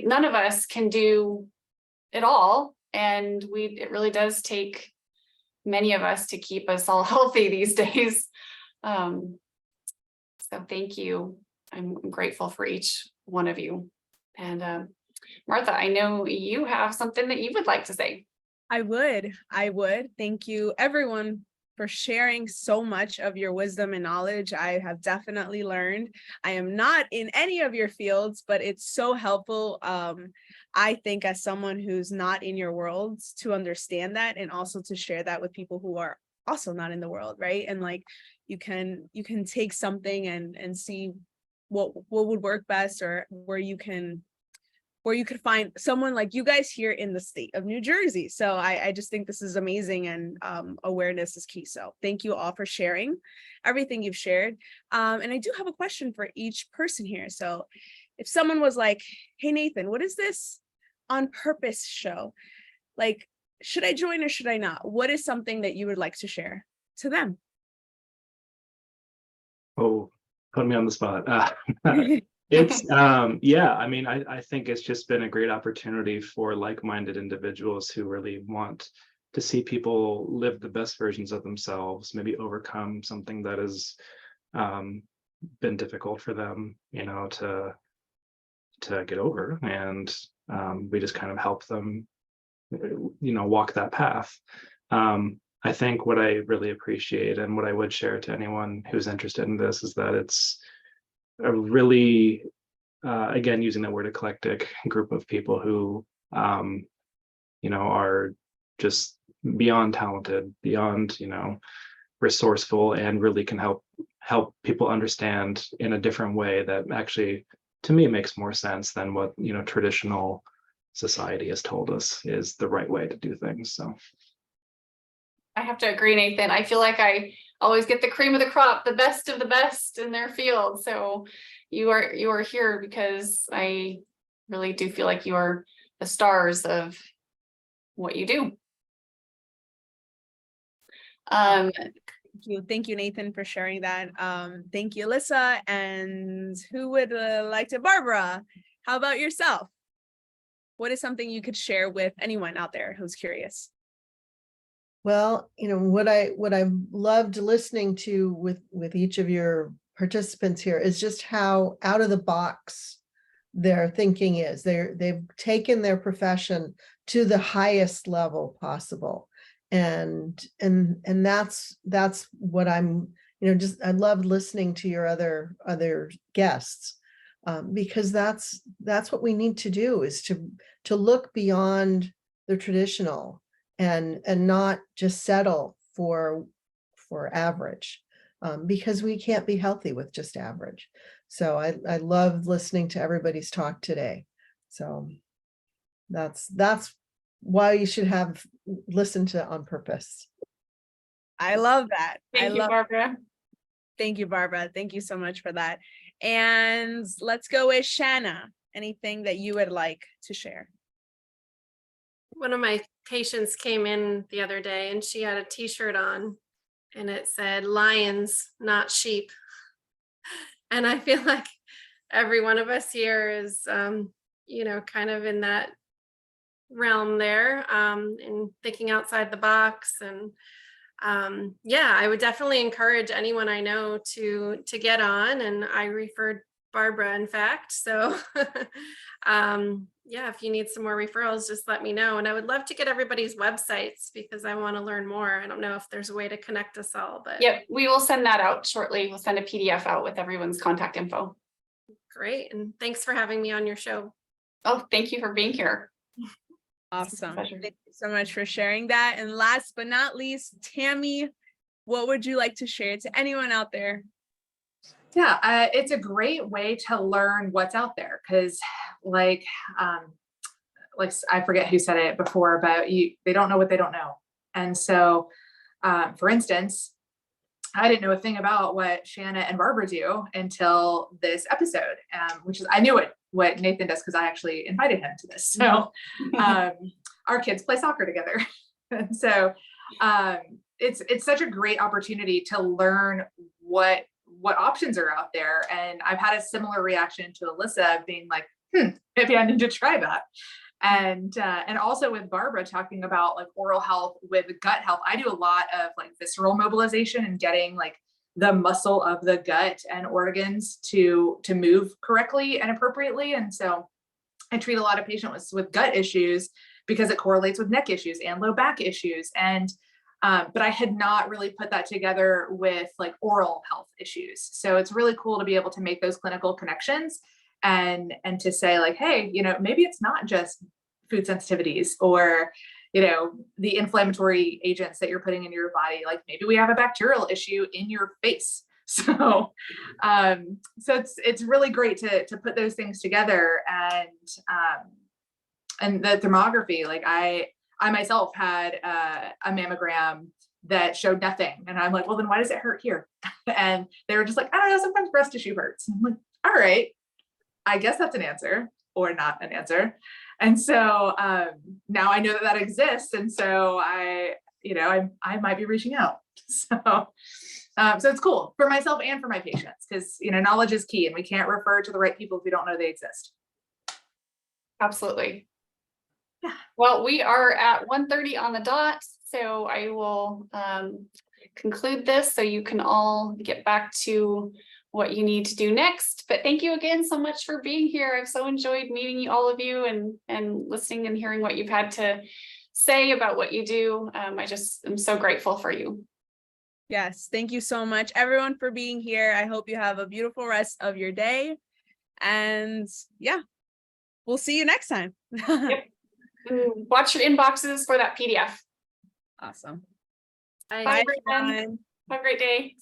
none of us can do it all. And it really does take many of us to keep us all healthy these days. So thank you. I'm grateful for each one of you. And Martha, I know you have something that you would like to say. I would. Thank you, everyone, for sharing so much of your wisdom and knowledge. I have definitely learned. I am not in any of your fields, but it's so helpful. I think as someone who's not in your worlds to understand that, and also to share that with people who are also not in the world, right? And like you can take something and see what would work best, or where you could find someone like you guys here in the state of New Jersey. So I just think this is amazing, and awareness is key. So thank you all for sharing everything you've shared. And I do have a question for each person here. So if someone was like, hey, Nathan, what is this On Purpose show? Like, should I join or should I not? What is something that you would like to share to them? Oh, put me on the spot. It's yeah, I mean, I think it's just been a great opportunity for like-minded individuals who really want to see people live the best versions of themselves, maybe overcome something that has been difficult for them, you know, to to get over, and we just kind of help them, walk that path. I think what I really appreciate and what I would share to anyone who's interested in this is that it's a really, again, using the word eclectic group of people who, are just beyond talented, beyond, resourceful, and really can help people understand in a different way that actually, to me, makes more sense than what, traditional society has told us is the right way to do things. So I have to agree, Nathan. I feel like I always get the cream of the crop, the best of the best in their field. So you are here because I really do feel like you are the stars of what you do. Thank you, Nathan, for sharing that. Thank you, Alyssa. And who would like to? Barbara, how about yourself? What is something you could share with anyone out there who's curious? Well, what I've loved listening to with each of your participants here is just how out of the box their thinking is. They've taken their profession to the highest level possible. And that's what I'm, I love listening to your other guests, because that's what we need to do, is to look beyond the traditional and not just settle for average, because we can't be healthy with just average. So I love listening to everybody's talk today. So that's why you should have listened to On Purpose. I love that. Thank you, Barbara. Thank you, Barbara. Thank you so much for that. And let's go with Shanna. Anything that you would like to share? One of my patients came in the other day and she had a t-shirt on and it said lions, not sheep. And I feel like every one of us here is, kind of in that realm there, and thinking outside the box. And I would definitely encourage anyone I know to get on. And I referred Barbara, in fact. So if you need some more referrals, just let me know. And I would love to get everybody's websites because I want to learn more. I don't know if there's a way to connect us all, but Yep, we will send that out shortly. We'll send a PDF out with everyone's contact info. great. And thanks for having me on your show. Oh, thank you for being here. Awesome. Pleasure. Thank you so much for sharing that. And last but not least, Tammi, what would you like to share to anyone out there? Yeah, it's a great way to learn what's out there, because like I forget who said it before, but they don't know what they don't know. And so, for instance, I didn't know a thing about what Shanna and Barbara do until this episode, which is, I knew what Nathan does because I actually invited him to this. So our kids play soccer together. And so it's such a great opportunity to learn what options are out there. And I've had a similar reaction to Alyssa being like, maybe I need to try that. And also with Barbara talking about like oral health with gut health, I do a lot of like visceral mobilization and getting like the muscle of the gut and organs to move correctly and appropriately. And so I treat a lot of patients with gut issues because it correlates with neck issues and low back issues. And but I had not really put that together with like oral health issues. So it's really cool to be able to make those clinical connections and to say like, hey, maybe it's not just food sensitivities or, the inflammatory agents that you're putting in your body. Like maybe we have a bacterial issue in your face. So, it's really great to put those things together. And the thermography, like I myself had a mammogram that showed nothing. And I'm like, well, then why does it hurt here? And they were just like, I don't know, sometimes breast tissue hurts. I'm like, all right, I guess that's an answer or not an answer. And so now I know that exists. And so I might be reaching out. So it's cool for myself and for my patients because, knowledge is key and we can't refer to the right people if we don't know they exist. Absolutely. Yeah. Well, we are at 1:30 on the dot, so I will conclude this so you can all get back to what you need to do next. But thank you again so much for being here. I've so enjoyed meeting you, all of you, and listening and hearing what you've had to say about what you do. I just am so grateful for you. Yes, thank you so much, everyone, for being here. I hope you have a beautiful rest of your day. And yeah, we'll see you next time. Yep. And watch your inboxes for that PDF. Awesome. Bye. Bye, everyone. everyone. Have a great day.